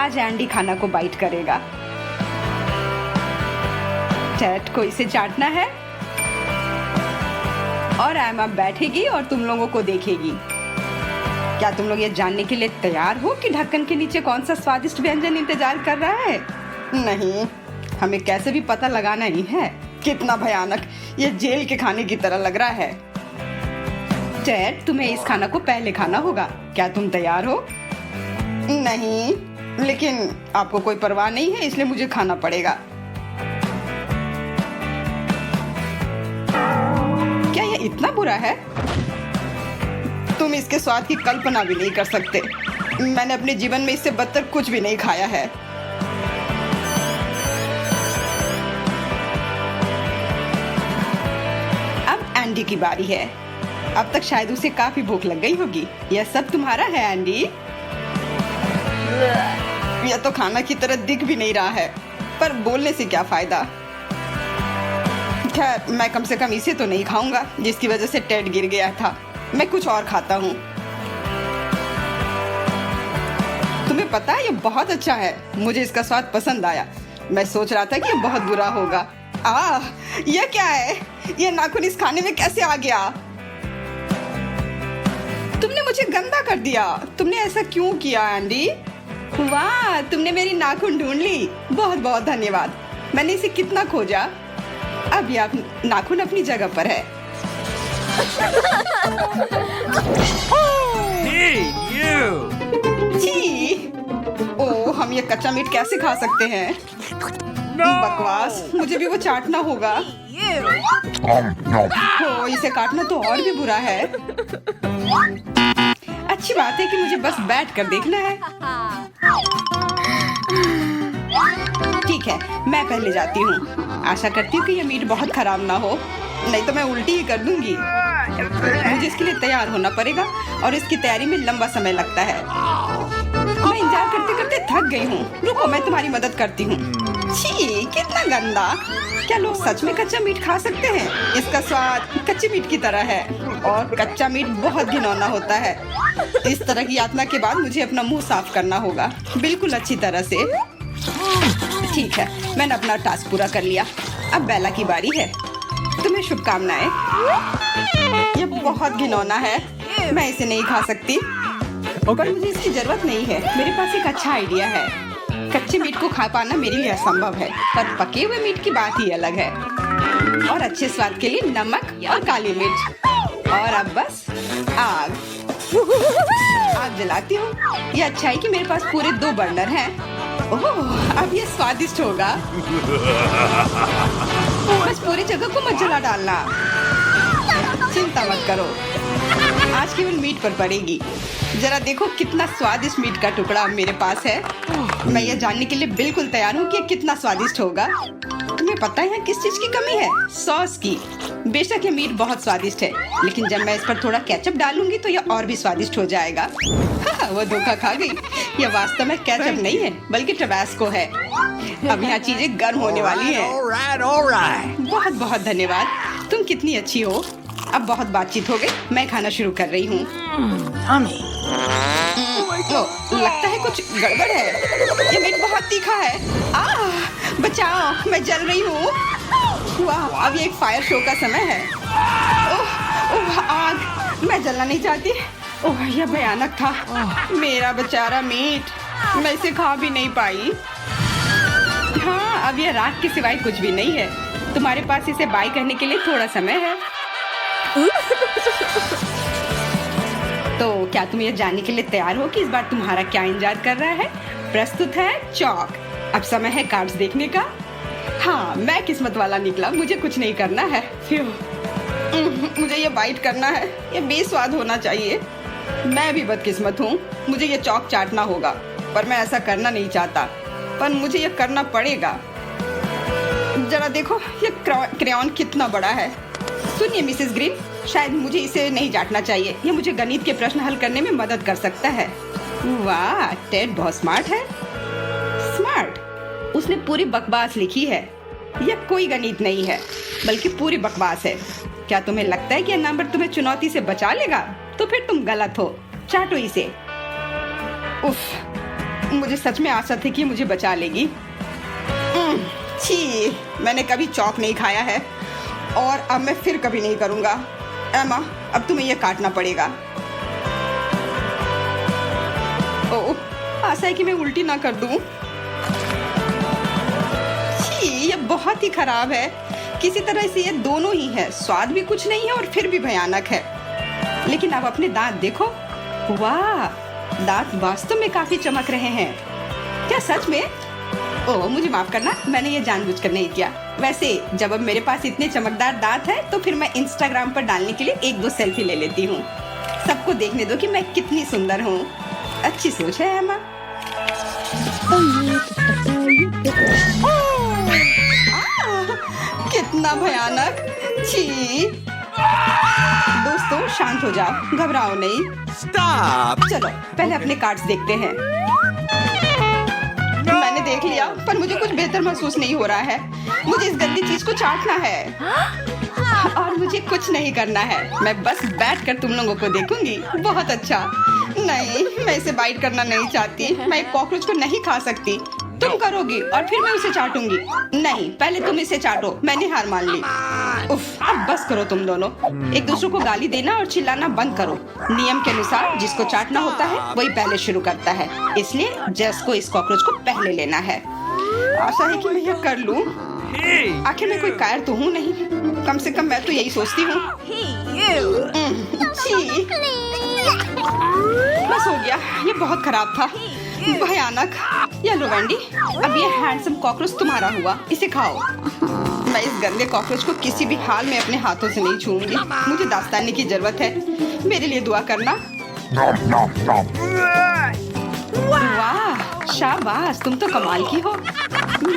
आज एंडी खाना को बाइट करेगा। टेड को इसे चाटना है और एमा बैठेगी और तुम लोगों को देखेगी। क्या तुम लोग ये जानने के लिए तैयार हो कि ढक्कन के नीचे कौन सा स्वादिष्ट व्यंजन इंतजार कर रहा है? नहीं, हमें कैसे भी पता लगाना ही है। कितना भयानक, ये जेल के खाने की तरह लग रहा है। टेड, तुम्हें इस खाना को पहले खाना होगा। क्या तुम तैयार हो? नहीं, लेकिन आपको कोई परवाह नहीं है, इसलिए मुझे खाना पड़ेगा। क्या ये इतना बुरा है? तुम इसके स्वाद की कल्पना भी नहीं कर सकते। मैंने अपने जीवन में इससे बदतर कुछ भी नहीं खाया है। अब एंडी की बारी है। अब तक शायद उसे काफी भूख लग गई होगी। यह सब तुम्हारा है एंडी। यह तो खाना की तरह दिख भी नहीं रहा है, पर बोलने से क्या फायदा। खैर, मैं कम से कम इसे तो नहीं खाऊंगा जिसकी वजह से टेड गिर गया था। मैं कुछ और खाता हूँ। तुम्हें पता है, ये बहुत अच्छा है। मुझे इसका स्वाद पसंद आया। मैं सोच रहा था कि ये बहुत बुरा होगा। यह क्या है? ये नाखून इस खाने में कैसे आ गया? तुमने मुझे गंदा कर दिया। तुमने ऐसा क्यों किया एंडी? वाह, तुमने मेरी नाखून ढूंढ ली। बहुत बहुत धन्यवाद। मैंने इसे कितना खोजा। अब यह नाखून अपनी जगह पर है। Hey, you! जी, ओह, हम ये कच्चा मीट कैसे खा सकते हैं? बकवास, मुझे भी वो चाटना होगा। हो, इसे काटना तो और भी बुरा है। अच्छी बात है कि मुझे बस बैठ कर देखना है। ठीक है, मैं पहले जाती हूँ। आशा करती हूँ कि ये मीट बहुत खराब ना हो, नहीं तो मैं उल्टी ही कर दूंगी। मुझे इसके लिए तैयार होना पड़ेगा और इसकी तैयारी में लंबा समय लगता है। मैं इंतजार करते करते थक गई हूँ। रुको, मैं तुम्हारी मदद करती हूँ। छी, कितना गंदा। क्या लोग सच में कच्चा मीट खा सकते हैं? इसका स्वाद कच्चे मीट की तरह है और कच्चा मीट बहुत घिनौना होता है। इस तरह की यातना के बाद मुझे अपना मुंह साफ करना होगा, बिल्कुल अच्छी तरह से। ठीक है, मैंने अपना टास्क पूरा कर लिया। अब बेला की बारी है। तुम्हें शुभकामनाएं। यह बहुत घिनौना है, मैं इसे नहीं खा सकती। पर मुझे इसकी जरूरत नहीं है। मेरे पास एक अच्छा आइडिया है। कच्चे मीट को खा पाना मेरे लिए असंभव है, पर पके हुए मीट की बात ही अलग है। और अच्छे स्वाद के लिए नमक और काली मिर्च। और अब बस आग जलाती हूँ। ये अच्छा है कि मेरे पास पूरे 2 बर्नर हैं। ओह, अब ये स्वादिष्ट होगा। बस पूरी जगह को मत जला डालना। चिंता मत करो, आज केवल मीट पर पड़ेगी। जरा देखो कितना स्वादिष्ट मीट का टुकड़ा मेरे पास है। मैं ये जानने के लिए बिल्कुल तैयार हूँ कि कितना स्वादिष्ट होगा। तुम्हें पता है किस चीज की कमी है? सॉस की। बेशक ये मीट बहुत स्वादिष्ट है, लेकिन जब मैं इस पर थोड़ा केचप डालूंगी तो यह और भी स्वादिष्ट हो जाएगा। वो धोखा खा गई। यह वास्तव में केचप नहीं है, बल्कि टबास्को है। अब यहाँ चीजें गर्म होने वाली हैं। All right. बहुत बहुत धन्यवाद। तुम कितनी अच्छी हो। अब बहुत बातचीत हो गई, मैं खाना शुरू कर रही हूँ। Yummy. लगता है कुछ गड़बड़ है। ये मीट बहुत तीखा है। बचाओ, मैं जल रही हूँ। वाह, अब ये एक फायर शो का समय है। ओह, आग। मैं जलना नहीं चाहती। ओह, यह भयानक था। मेरा बेचारा मीट, मैं इसे खा भी नहीं पाई। हाँ, अब यह राख के सिवाय कुछ भी नहीं है। तुम्हारे पास इसे बाय करने के लिए थोड़ा समय है। तो क्या तुम ये जानने के लिए तैयार हो कि इस बार तुम्हारा क्या इंतजार कर रहा है? प्रस्तुत है चौक। अब समय है कार्ड्स देखने का। हाँ, मैं किस्मत वाला निकला, मुझे कुछ नहीं करना है। मुझे ये बाइट करना है। ये बेस्वाद होना चाहिए। मैं भी बदकिस्मत हूँ। मुझे ये चौक चाटना होगा, पर मैं ऐसा करना नहीं चाहता, पर मुझे ये करना पड़ेगा। जरा देखो ये क्रेयॉन कितना बड़ा है। सुनिए मिसेस ग्रीन, शायद मुझे इसे नहीं चाटना चाहिए। ये मुझे गणित के प्रश्न हल करने में मदद कर सकता है। वाह, टेड बहुत स्मार्ट है। स्मार्ट? उसने पूरी बकवास लिखी है। यह कोई गणित नहीं है, बल्कि पूरी बकवास है। क्या तुम्हें लगता है कि यह नंबर तुम्हें चुनौती से बचा लेगा? तो फिर तुम गलत हो। चाटो इसे। उफ, मुझे सच में आशा थी कि मुझे बचा लेगी। छी, मैंने कभी चॉक नहीं खाया है और अब मैं फिर कभी नहीं करूँगा। एमा, अब तुम्हें ये काटना पड़ेगा। ओह, आशा है कि मैं उल्टी ना कर दूँ। छी, ये बहुत ही खराब है। किसी तरह से ये दोनों ही है, स्वाद भी कुछ नहीं है और फिर भी भयानक है। लेकिन अब अपने दांत देखो। वाह, दांत वास्तव में काफी चमक रहे हैं। क्या सच में? ओह, मुझे माफ करना, मैंने ये जानबूझकर नहीं किया। वैसे जब अब मेरे पास इतने चमकदार दांत हैं, तो फिर मैं इंस्टाग्राम पर डालने के लिए 1-2 सेल्फी ले लेती हूँ। सबको देखने दो कि मैं कितनी सुंदर हूँ। अच्छी सोच है एमा। कितना भयानक। छी। दोस्तों शांत हो जाओ, घबराओ नहीं। Stop! चलो पहले अपने कार्ड्स देखते हैं। मैंने देख लिया, पर मुझे कुछ बेहतर महसूस नहीं हो रहा है। मुझे इस गंदी चीज को चाटना है और मुझे कुछ नहीं करना है। मैं बस बैठकर तुम लोगों को देखूंगी। बहुत अच्छा। नहीं, मैं इसे बाइट करना नहीं चाहती। मैं एक कॉकरोच को नहीं खा सकती। तुम करोगी और फिर मैं उसे चाटूंगी। नहीं, पहले तुम इसे चाटो। मैंने हार मान ली। उफ, अब बस करो तुम दोनों। एक दूसरे को गाली देना और चिल्लाना बंद करो। नियम के अनुसार जिसको चाटना होता है वही पहले शुरू करता है, इसलिए जस को इस कॉकरोच को पहले लेना है। आशा है कि मैं यह कर लूं। आखिर मैं कोई कायर तो हूँ नहीं। कम से कम मैं तो यही सोचती हूँ। छी, बस हो गया। ये बहुत खराब था, भयानक। ये लो वेंडी, अब ये हैंडसम कॉकरोच तुम्हारा हुआ। इसे खाओ। मैं इस गंदे कॉकरोच को किसी भी हाल में अपने हाथों से नहीं छूऊंगी। मुझे दास्तानी की जरूरत है। मेरे लिए दुआ करना। वाह, शाबाश, तुम तो कमाल की हो।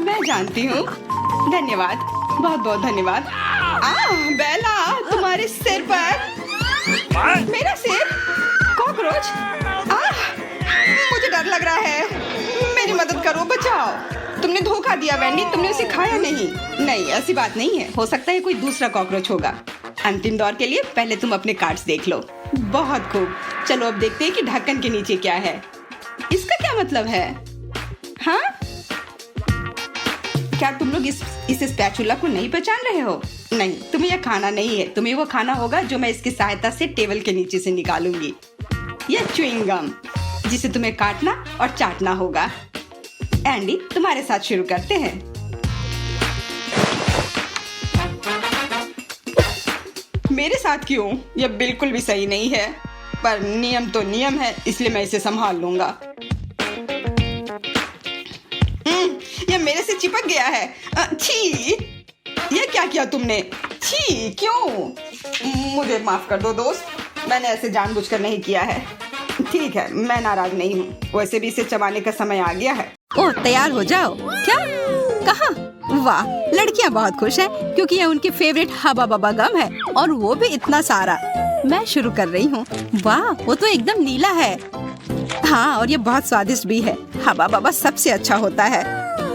मैं जानती हूँ। धन्यवाद, बहुत बहुत धन्यवाद। बेला, तुम्हारे सिर पर। मेरा सिर? कॉकरोच? मुझे डर लग रहा है। मेरी मदद करो, बचाओ। तुमने धोखा दिया वेंडी, तुमने उसे खाया नहीं। नहीं, ऐसी बात नहीं है। हो सकता है कोई दूसरा कॉकरोच होगा। अंतिम दौर के लिए पहले तुम अपने कार्ड्स देख लो। बहुत खूब। चलो अब देखते हैं कि ढक्कन के नीचे क्या है। इसका क्या मतलब है? हाँ, क्या तुम लोग इस स्पैचुला को नहीं पहचान रहे हो? नहीं, तुम्हें यह खाना नहीं है। तुम्हें वो खाना होगा जो मैं इसकी सहायता से टेबल के नीचे से निकालूंगी। यह च्युइंग गम, जिसे तुम्हें काटना और चाटना होगा। एंडी, तुम्हारे साथ शुरू करते हैं। मेरे साथ क्यों? यह बिल्कुल भी सही नहीं है, पर नियम तो नियम है, इसलिए मैं इसे संभाल लूंगा। यह मेरे से चिपक गया है। छी, यह क्या किया तुमने? छी, क्यों? मुझे माफ कर दो दोस्त, मैंने ऐसे जानबूझकर नहीं किया है। ठीक है, मैं नाराज नहीं हूँ। वैसे भी इसे चबाने का समय आ गया है। ओह, तैयार हो जाओ। क्या? कहाँ? वाह, लड़कियाँ बहुत खुश हैं क्योंकि यह उनकी फेवरेट हबा बबा गम है और वो भी इतना सारा। मैं शुरू कर रही हूँ। वाह, वो तो एकदम नीला है। हाँ, और ये बहुत स्वादिष्ट भी है। हबा बबा सबसे अच्छा होता है।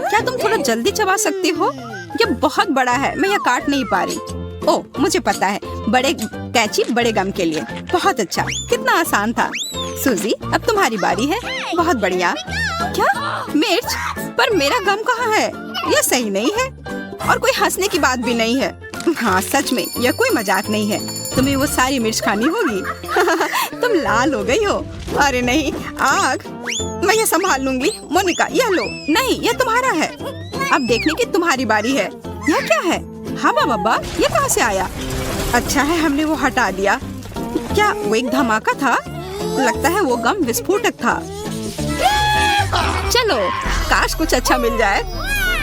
क्या तुम थोड़ा जल्दी चबा सकती हो? ये बहुत बड़ा है, मैं यह काट नहीं पा रही। ओह, मुझे पता है, बड़े कैची बड़े गम के लिए। बहुत अच्छा, कितना आसान था। सूजी, अब तुम्हारी बारी है। बहुत बढ़िया। क्या? मिर्च? पर मेरा गम कहाँ है? यह सही नहीं है और कोई हंसने की बात भी नहीं है। हाँ, सच में यह कोई मजाक नहीं है। तुम्हें वो सारी मिर्च खानी होगी। तुम लाल हो गई हो। अरे नहीं, आग। मैं यह संभाल लूंगी। मोनिका, यह लो। नहीं, यह तुम्हारा है। अब देखने की तुम्हारी बारी है। यह क्या है? हवा बब्बा, ये कहाँ से आया? अच्छा है हमने वो हटा दिया। क्या वो एक धमाका था? लगता है वो गम विस्फोटक था। चलो, काश कुछ अच्छा मिल जाए।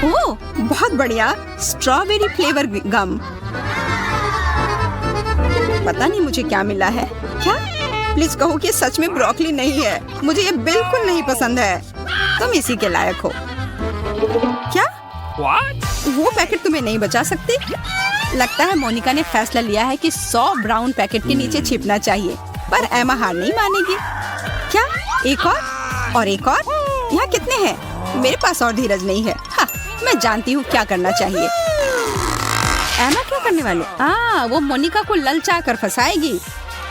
ओह, बहुत बढ़िया, स्ट्रॉबेरी फ्लेवर गम। पता नहीं मुझे क्या मिला है। क्या? प्लीज कहो कि सच में ब्रोकली नहीं है। मुझे ये बिल्कुल नहीं पसंद है। तुम इसी के लायक हो। क्या? What? वो पैकेट तुम्हें नहीं बचा सकती? लगता है मोनिका ने फैसला लिया है कि 100 ब्राउन पैकेट के नीचे छिपना चाहिए, पर एमा हार नहीं मानेगी। क्या? एक और एक और? यहाँ कितने हैं? मेरे पास और धीरज नहीं है। हाँ, मैं जानती हूँ क्या करना चाहिए। एमा क्या करने वाले? वो मोनिका को ललचा कर फंसाएगी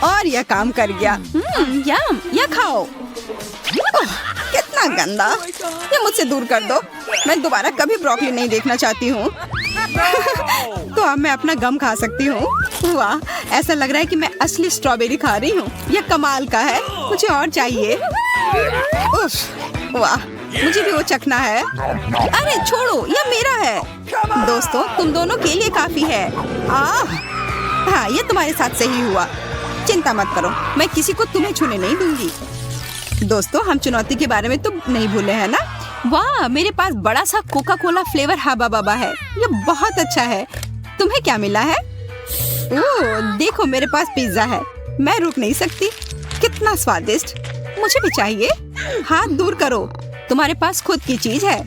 और यह काम कर गया। यम, यह खाओ। कितना कितना गंदा, ये मुझसे दूर कर दो। मैं दोबारा कभी ब्रोकली नहीं देखना चाहती हूँ। तो अब मैं अपना गम खा सकती हूँ। वाह, ऐसा लग रहा है कि मैं असली स्ट्रॉबेरी खा रही हूँ। यह कमाल का है, मुझे और चाहिए। उफ, वाह, मुझे भी वो चखना है। अरे छोड़ो, यह मेरा है। दोस्तों, तुम दोनों के लिए काफी है। हाँ, ये तुम्हारे साथ सही हुआ। चिंता मत करो, मैं किसी को तुम्हें छूने नहीं दूंगी। दोस्तों, हम चुनौती के बारे में तो नहीं भूले हैं ना? वाह, मेरे पास बड़ा सा कोका कोला फ्लेवर हबा बबा है। ये बहुत अच्छा है। तुम्हें क्या मिला है? ओह, देखो मेरे पास पिज्जा है। मैं रुक नहीं सकती। कितना स्वादिष्ट, मुझे भी चाहिए। हाथ दूर करो, तुम्हारे पास खुद की चीज है।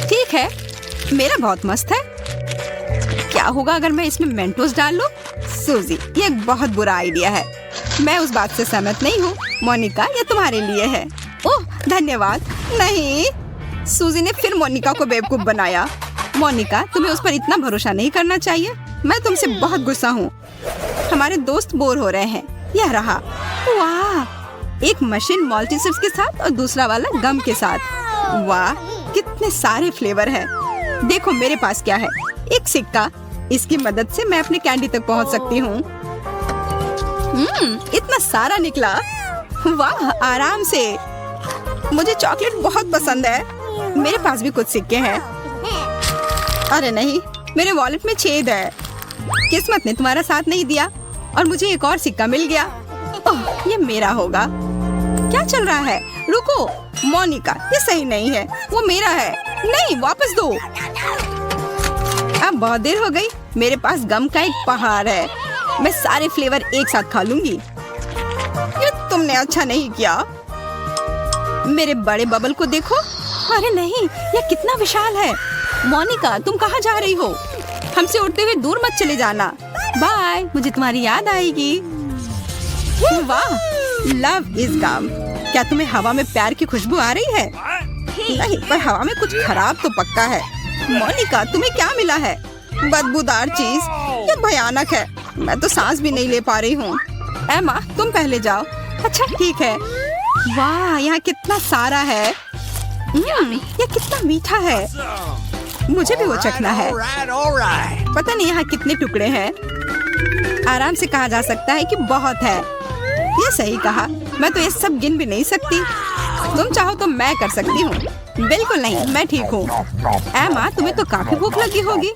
ठीक है, मेरा बहुत मस्त है। क्या होगा अगर मैं इसमें मेंटोस डाल लूं? सूजी, ये एक बहुत बुरा आइडिया है। मैं उस बात से सहमत नहीं हूँ। मोनिका, ये तुम्हारे लिए है। ओह, धन्यवाद। नहीं, सूजी ने फिर मोनिका को बेवकूफ बनाया। मोनिका, तुम्हें उस पर इतना भरोसा नहीं करना चाहिए। मैं तुमसे बहुत गुस्सा हूँ। हमारे दोस्त बोर हो रहे हैं। यह रहा। वाह, एक मशीन मॉल्टी चिप्स के साथ और दूसरा वाला गम के साथ। वाह, कितने सारे फ्लेवर हैं। देखो मेरे पास क्या है, एक सिक्का। इसकी मदद से मैं अपने कैंडी तक पहुँच सकती हूँ। इतना सारा निकला। वाह, आराम से। मुझे चॉकलेट बहुत पसंद है। मेरे पास भी कुछ सिक्के हैं। अरे नहीं, मेरे वॉलेट में छेद है। किस्मत ने तुम्हारा साथ नहीं दिया और मुझे एक और सिक्का मिल गया। ओह, ये मेरा होगा। क्या चल रहा है? रुको मोनिका, ये सही नहीं है। वो मेरा है। नहीं, वापस दो। अब बहुत देर हो गई। मेरे पास गम का एक पहाड़ है। मैं सारे फ्लेवर एक साथ खा लूंगी। ये तुमने अच्छा नहीं किया। मेरे बड़े बबल को देखो। अरे नहीं, यह कितना विशाल है। मोनिका, तुम कहाँ जा रही हो? हमसे उड़ते हुए दूर मत चले जाना। बाय, मुझे तुम्हारी याद आएगी। वाह, लव इज गम। क्या तुम्हें हवा में प्यार की खुशबू आ रही है? नहीं, पर हवा में कुछ खराब तो पक्का है। मोनिका, तुम्हें क्या मिला है? बदबूदार चीज। ये भयानक है। मैं तो सांस भी नहीं ले पा रही हूँ। एमा, तुम पहले जाओ। अच्छा ठीक है। वाह, यहाँ कितना सारा है। ये कितना मीठा है। मुझे भी वो चखना है। पता नहीं यहाँ कितने टुकड़े हैं। आराम से कहा जा सकता है कि बहुत है। ये सही कहा। मैं तो ये सब गिन भी नहीं सकती। तुम चाहो तो मैं कर सकती हूँ। बिल्कुल नहीं, मैं ठीक हूँ। एमा, तुम्हें तो काफी भूख लगी होगी।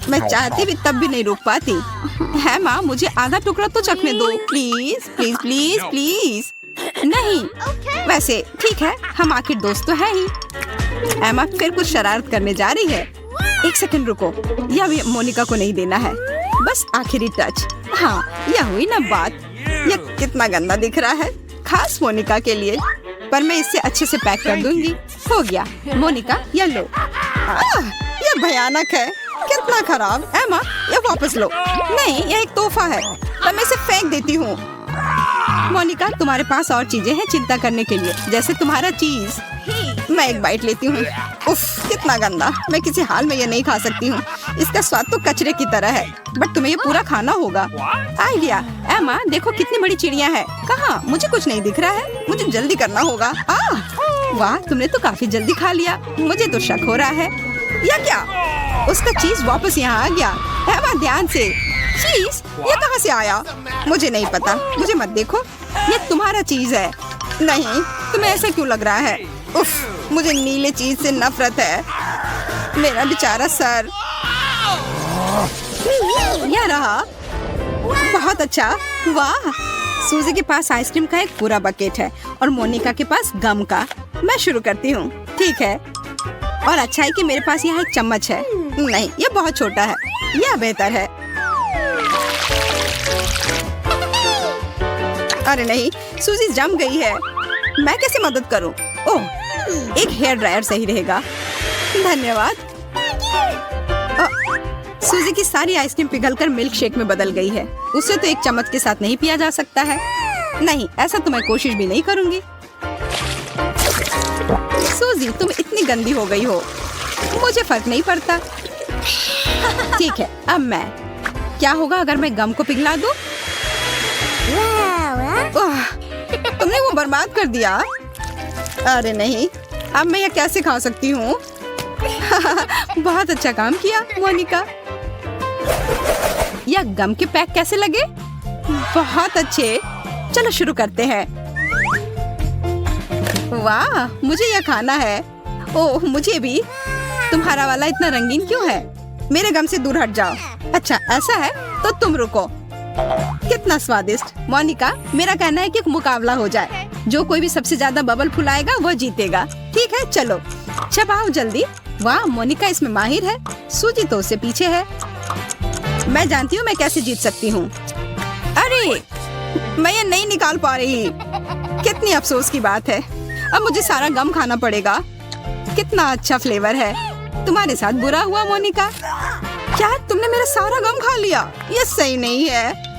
मैं चाहती भी तब भी नहीं रुक पाती। एमा, मुझे आधा टुकड़ा तो चखने दो प्लीज प्लीज प्लीज प्लीज। नहीं, वैसे ठीक है, हम आखिर दोस्त तो है ही। एमा फिर कुछ शरारत करने जा रही है। एक सेकंड रुको, यह भी मोनिका को नहीं देना है। बस आखिरी टच। हाँ, यह हुई ना बात। यह कितना गंदा दिख रहा है, खास मोनिका के लिए। पर मैं इससे अच्छे से पैक कर दूंगी। हो गया। मोनिका, ये लो। यह भयानक है। कितना खराब। एमा, ये वापस लो। नहीं, यह एक तोहफा है। तो मैं इसे फेंक देती हूँ। मोनिका, तुम्हारे पास और चीजें हैं चिंता करने के लिए, जैसे तुम्हारा चीज। मैं एक बाइट लेती हूँ। उफ, कितना गंदा। मैं किसी हाल में ये नहीं खा सकती हूँ। इसका स्वाद तो कचरे की तरह है। बट तुम्हें ये पूरा खाना होगा। आइडिया। एमा, देखो कितनी बड़ी चिड़िया है। कहाँ? मुझे कुछ नहीं दिख रहा है। मुझे जल्दी करना होगा। वाह, तुमने तो काफी जल्दी खा लिया। मुझे तो शक हो रहा है। या क्या? उसका चीज वापस यहाँ आ गया। एमा, ध्यान से। चीज? ये कहाँ से आया? मुझे नहीं पता। मुझे मत देखो, ये तुम्हारा चीज है। नहीं, तुम्हें ऐसा क्यों लग रहा है? उफ, मुझे नीले चीज से नफरत है। मेरा बेचारा सर। यह रहा। बहुत अच्छा। वाह, सूजी के पास आइसक्रीम का एक पूरा बकेट है और मोनिका के पास गम का। मैं शुरू करती हूँ। ठीक है। और अच्छा है कि मेरे पास यहाँ एक चम्मच है। नहीं, ये बहुत छोटा है। यह बेहतर है। अरे नहीं, सूजी जम गई है। मैं कैसे मदद करूं? ओह, एक हेयर ड्रायर सही रहेगा। धन्यवाद। सूजी की सारी आइसक्रीम पिघलकर मिल्क शेक में बदल गई है। उसे तो एक चम्मच के साथ नहीं पिया जा सकता है। नहीं, ऐसा तो मैं कोशिश भी नहीं करूंगी। सूजी, तुम इतनी गंदी हो गई हो। मुझे फर्क नहीं पड़ता। ठीक है, अब मैं। क्या होगा अगर मैं गम को पिघला दूं? तुमने वो बर्बाद कर दिया। अरे नहीं, अब मैं यह कैसे खा सकती हूँ? बहुत अच्छा काम किया मोनिका। यह गम के पैक कैसे लगे? बहुत अच्छे। चलो शुरू करते हैं। वाह, मुझे यह खाना है। ओह, मुझे भी। तुम्हारा वाला इतना रंगीन क्यों है? मेरे गम से दूर हट जाओ। अच्छा ऐसा है तो तुम रुको। कितना स्वादिष्ट। मोनिका, मेरा कहना है कि मुकाबला हो जाए। जो कोई भी सबसे ज्यादा बबल फुलाएगा वो जीतेगा। ठीक है, चलो चबाओ जल्दी। वाह, मोनिका इसमें माहिर है। सूजी तो उससे पीछे है। मैं जानती हूँ मैं कैसे जीत सकती हूँ। अरे, मैं ये नहीं निकाल पा रही। कितनी अफसोस की बात है। अब मुझे सारा गम खाना पड़ेगा। कितना अच्छा फ्लेवर है। तुम्हारे साथ बुरा हुआ मोनिका। क्या तुमने मेरा सारा गम खा लिया? ये सही नहीं है।